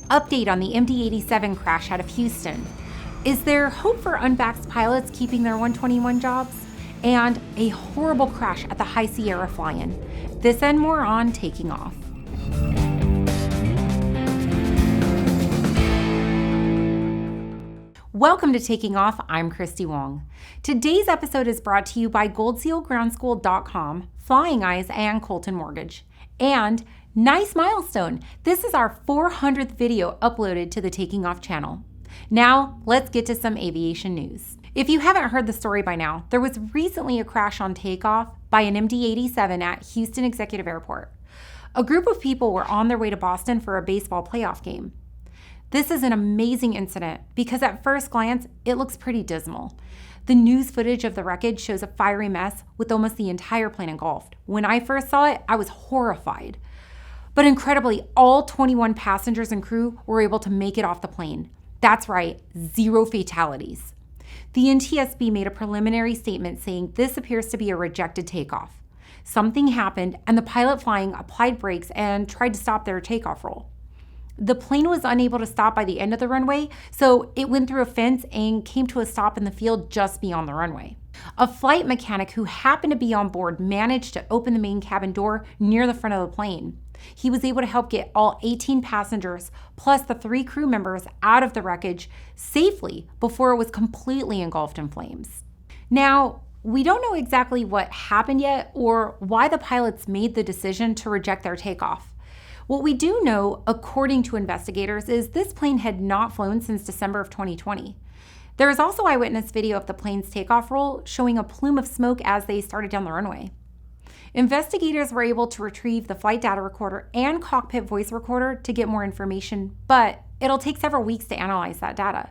Update on the MD-87 crash out of Houston. Is there hope for unvaxxed pilots keeping their 121 jobs? And a horrible crash at the High Sierra fly-in. This and more on Taking Off. Welcome to Taking Off. I'm Christy Wong. Today's episode is brought to you by GoldSealGroundSchool.com, Flying Eyes, and Colten Mortgage. And nice milestone! This is our 400th video uploaded to the Taking Off channel. Now, let's get to some aviation news. If you haven't heard the story by now, there was recently a crash on takeoff by an MD-87 at Houston Executive Airport. A group of people were on their way to Boston for a baseball playoff game. This is an amazing incident because at first glance, it looks pretty dismal. The news footage of the wreckage shows a fiery mess with almost the entire plane engulfed. When I first saw it, I was horrified. But incredibly, all 21 passengers and crew were able to make it off the plane. That's right, 0 fatalities. The NTSB made a preliminary statement saying this appears to be a rejected takeoff. Something happened and the pilot flying applied brakes and tried to stop their takeoff roll. The plane was unable to stop by the end of the runway, so it went through a fence and came to a stop in the field just beyond the runway. A flight mechanic who happened to be on board managed to open the main cabin door near the front of the plane. He was able to help get all 18 passengers plus the 3 crew members out of the wreckage safely before it was completely engulfed in flames. Now, we don't know exactly what happened yet or why the pilots made the decision to reject their takeoff. What we do know, according to investigators, is this plane had not flown since December of 2020. There is also eyewitness video of the plane's takeoff roll showing a plume of smoke as they started down the runway. Investigators were able to retrieve the flight data recorder and cockpit voice recorder to get more information, but it'll take several weeks to analyze that data.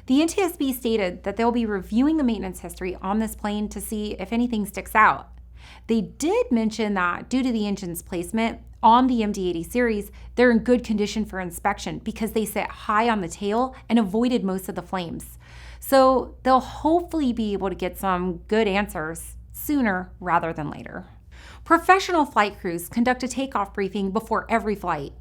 The NTSB stated that they'll be reviewing the maintenance history on this plane to see if anything sticks out. They did mention that due to the engine's placement on the MD-80 series, they're in good condition for inspection because they sit high on the tail and avoided most of the flames. So they'll hopefully be able to get some good answers sooner rather than later. Professional flight crews conduct a takeoff briefing before every flight.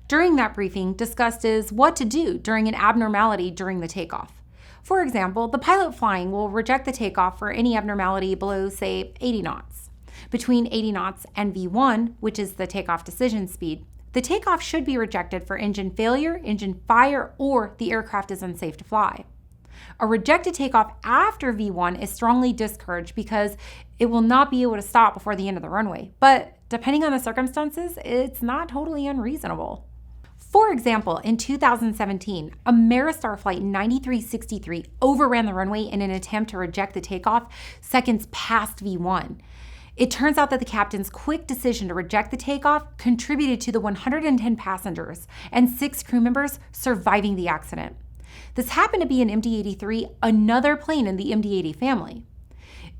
During that briefing, discussed is what to do during an abnormality during the takeoff. For example, the pilot flying will reject the takeoff for any abnormality below, say, 80 knots. Between 80 knots and V1, which is the takeoff decision speed, the takeoff should be rejected for engine failure, engine fire, or the aircraft is unsafe to fly. A rejected takeoff after V1 is strongly discouraged because it will not be able to stop before the end of the runway. But depending on the circumstances, it's not totally unreasonable. For example, in 2017, Ameristar Flight 9363 overran the runway in an attempt to reject the takeoff seconds past V1. It turns out that the captain's quick decision to reject the takeoff contributed to the 110 passengers and 6 crew members surviving the accident. This happened to be an MD-83, another plane in the MD-80 family.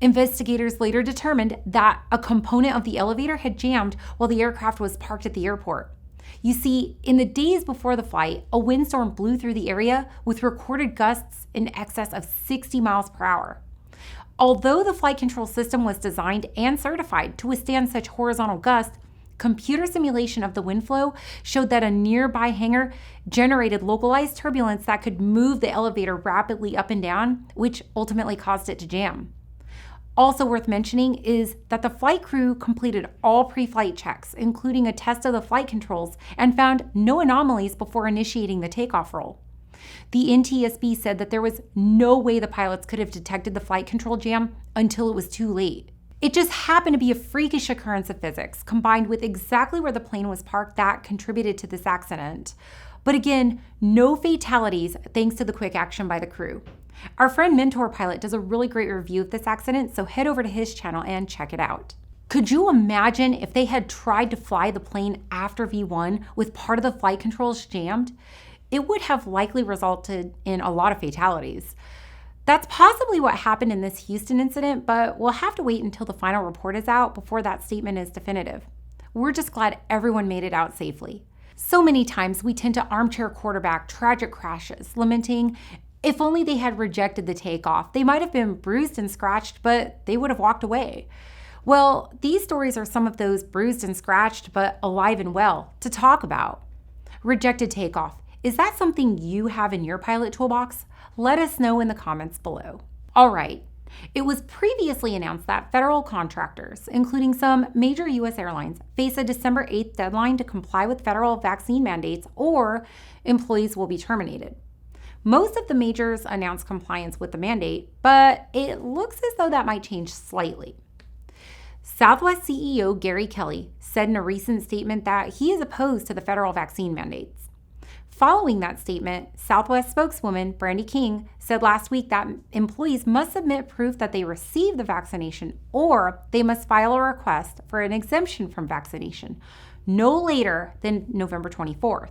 Investigators later determined that a component of the elevator had jammed while the aircraft was parked at the airport. You see, in the days before the flight, a windstorm blew through the area with recorded gusts in excess of 60 miles per hour. Although the flight control system was designed and certified to withstand such horizontal gusts, computer simulation of the wind flow showed that a nearby hangar generated localized turbulence that could move the elevator rapidly up and down, which ultimately caused it to jam. Also worth mentioning is that the flight crew completed all pre-flight checks, including a test of the flight controls, and found no anomalies before initiating the takeoff roll. The NTSB said that there was no way the pilots could have detected the flight control jam until it was too late. It just happened to be a freakish occurrence of physics, combined with exactly where the plane was parked that contributed to this accident. But again, no fatalities thanks to the quick action by the crew. Our friend Mentor Pilot does a really great review of this accident, so head over to his channel and check it out. Could you imagine if they had tried to fly the plane after V1 with part of the flight controls jammed? It would have likely resulted in a lot of fatalities. That's possibly what happened in this Houston incident, but we'll have to wait until the final report is out before that statement is definitive. We're just glad everyone made it out safely. So many times we tend to armchair quarterback tragic crashes, lamenting, if only they had rejected the takeoff. They might have been bruised and scratched, but they would have walked away. Well, these stories are some of those bruised and scratched, but alive and well, to talk about. Rejected takeoff. Is that something you have in your pilot toolbox? Let us know in the comments below. All right. It was previously announced that federal contractors, including some major U.S. airlines, face a December 8th deadline to comply with federal vaccine mandates or employees will be terminated. Most of the majors announced compliance with the mandate, but it looks as though that might change slightly. Southwest CEO Gary Kelly said in a recent statement that he is opposed to the federal vaccine mandates. Following that statement, Southwest spokeswoman Brandy King said last week that employees must submit proof that they received the vaccination or they must file a request for an exemption from vaccination no later than November 24th.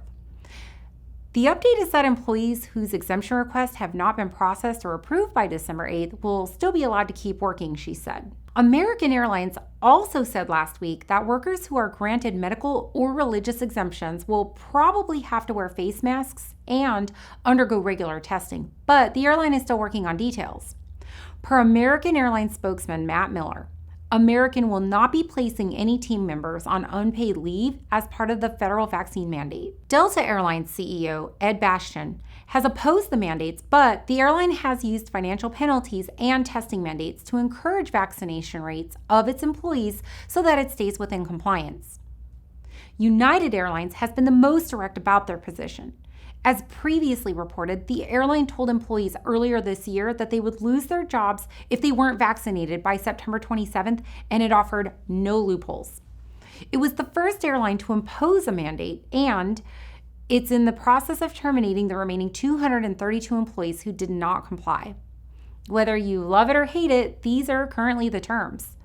The update is that employees whose exemption requests have not been processed or approved by December 8th will still be allowed to keep working, she said. American Airlines also said last week that workers who are granted medical or religious exemptions will probably have to wear face masks and undergo regular testing, but the airline is still working on details. Per American Airlines spokesman Matt Miller, American will not be placing any team members on unpaid leave as part of the federal vaccine mandate. Delta Airlines CEO Ed Bastian has opposed the mandates, but the airline has used financial penalties and testing mandates to encourage vaccination rates of its employees so that it stays within compliance. United Airlines has been the most direct about their position. As previously reported, the airline told employees earlier this year that they would lose their jobs if they weren't vaccinated by September 27th, and it offered no loopholes. It was the first airline to impose a mandate, and it's in the process of terminating the remaining 232 employees who did not comply. Whether you love it or hate it, these are currently the terms.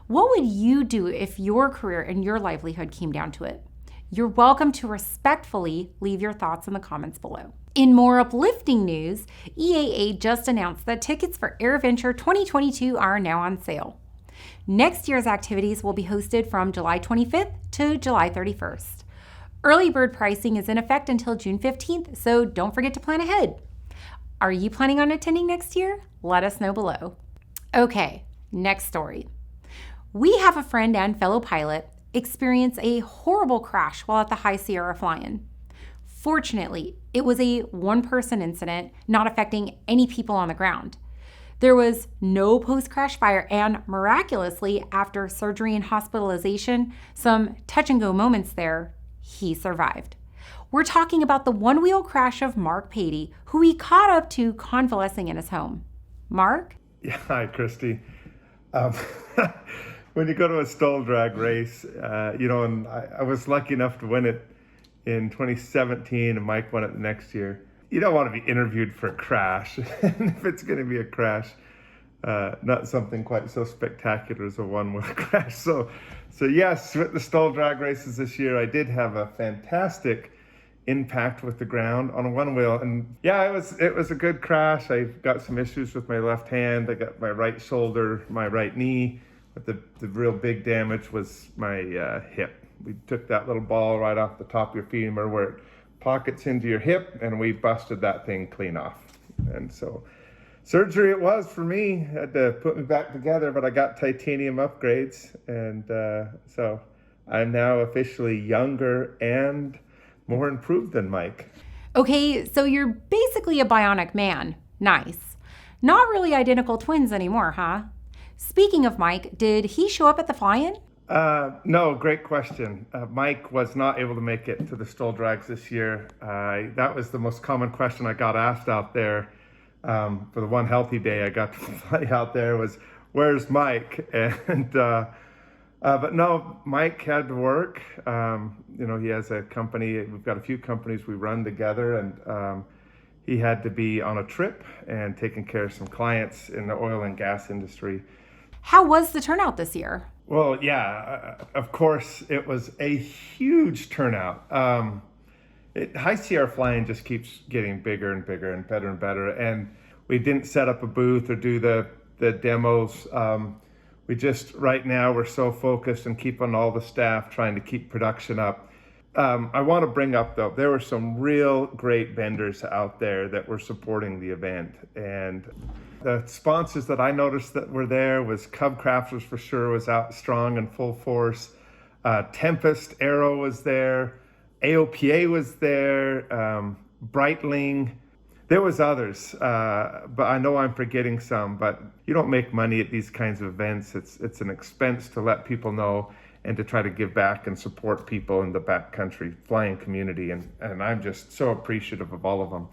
What would you do if your career and your livelihood came down to it? You're welcome to respectfully leave your thoughts in the comments below. In more uplifting news, EAA just announced that tickets for AirVenture 2022 are now on sale. Next year's activities will be hosted from July 25th to July 31st. Early bird pricing is in effect until June 15th, so don't forget to plan ahead. Are you planning on attending next year? Let us know below. Okay, next story. We have a friend and fellow pilot experience a horrible crash while at the High Sierra fly-in. Fortunately, it was a one-person incident, not affecting any people on the ground. There was no post-crash fire, and miraculously, after surgery and hospitalization, some touch-and-go moments there, he survived. We're talking about the one-wheel crash of Mark Patey, who he caught up to convalescing in his home. Mark? Yeah, hi, Christy. When you go to a stall drag race, and I was lucky enough to win it in 2017, and Mike won it the next year. You don't want to be interviewed for a crash, and if it's going to be a crash, not something quite so spectacular as a one-wheel crash. So yes, with the stall drag races this year, I did have a fantastic impact with the ground on a one wheel, and yeah, it was a good crash. I got some issues with my left hand. I got my right shoulder, my right knee. But the real big damage was my hip. We took that little ball right off the top of your femur where it pockets into your hip, and we busted that thing clean off. And so surgery it was for me. Had to put me back together, but I got titanium upgrades, and so I'm now officially younger and more improved than Mike. Okay, so you're basically a bionic man. Nice. Not really identical twins anymore, huh? Speaking of Mike, did he show up at the fly-in? No, great question. Mike was not able to make it to the stall drags this year. That was the most common question I got asked out there. For the one healthy day I got to fly out there was, where's Mike? And but no, Mike had to work. He has a company. We've got a few companies we run together, and he had to be on a trip and taking care of some clients in the oil and gas industry. How was the turnout this year? Well, yeah, of course, it was a huge turnout. High Sierra flying just keeps getting bigger and bigger and better. And we didn't set up a booth or do the demos. We just, right now, we're so focused on keeping all the staff, trying to keep production up. I want to bring up, though, there were some real great vendors out there that were supporting the event. And the sponsors that I noticed that were there was Cub Crafters for sure, was out strong and full force. Tempest Aero was there. AOPA was there. Breitling. There was others, but I know I'm forgetting some. But you don't make money at these kinds of events. It's an expense to let people know and to try to give back and support people in the backcountry flying community. And I'm just so appreciative of all of them.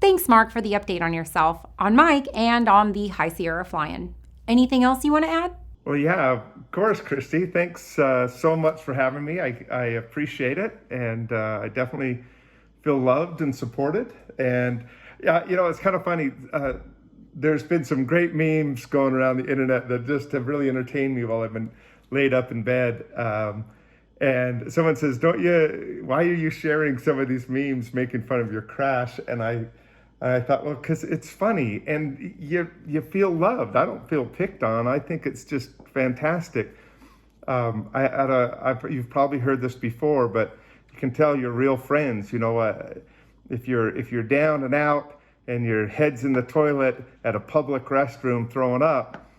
Thanks, Mark, for the update on yourself, on Mike, and on the High Sierra fly-in. Anything else you want to add? Well, yeah, of course, Christy. Thanks so much for having me. I appreciate it, and I definitely feel loved and supported. And yeah, it's kind of funny. There's been some great memes going around the internet that just have really entertained me while I've been laid up in bed. And someone says, why are you sharing some of these memes making fun of your crash? And I thought, well, because it's funny and you feel loved. I don't feel picked on. I think it's just fantastic. You've probably heard this before, but you can tell your real friends, if you're down and out and your head's in the toilet at a public restroom throwing up,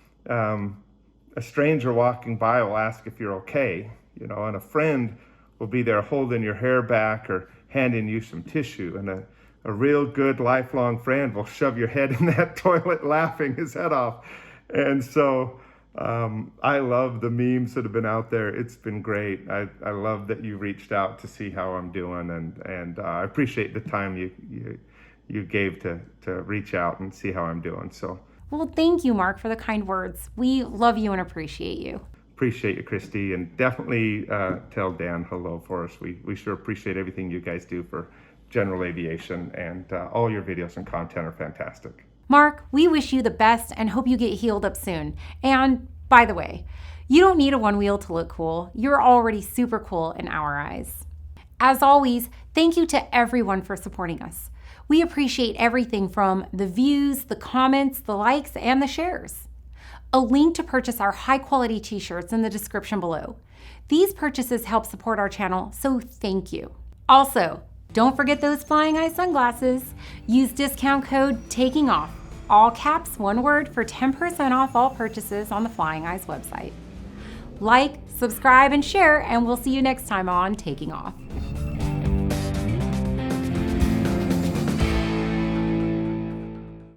a stranger walking by will ask if you're okay, and a friend will be there holding your hair back or handing you some tissue, and a real good lifelong friend will shove your head in that toilet laughing his head off. And so I love the memes that have been out there. It's been great. I love that you reached out to see how I'm doing, and I appreciate the time you gave to reach out and see how I'm doing. So. Well, thank you, Mark, for the kind words. We love you and appreciate you. Appreciate you, Christy, and definitely tell Dan hello for us. We sure appreciate everything you guys do for general aviation, and all your videos and content are fantastic. Mark, we wish you the best and hope you get healed up soon. And by the way, you don't need a one wheel to look cool. You're already super cool in our eyes. As always, thank you to everyone for supporting us. We appreciate everything from the views, the comments, the likes, and the shares. A link to purchase our high-quality t-shirts in the description below. These purchases help support our channel, so thank you. Also, don't forget those Flying Eye sunglasses. Use discount code TakingOff, all caps, one word, for 10% off all purchases on the Flying Eyes website. Like, subscribe, and share, and we'll see you next time on Taking Off.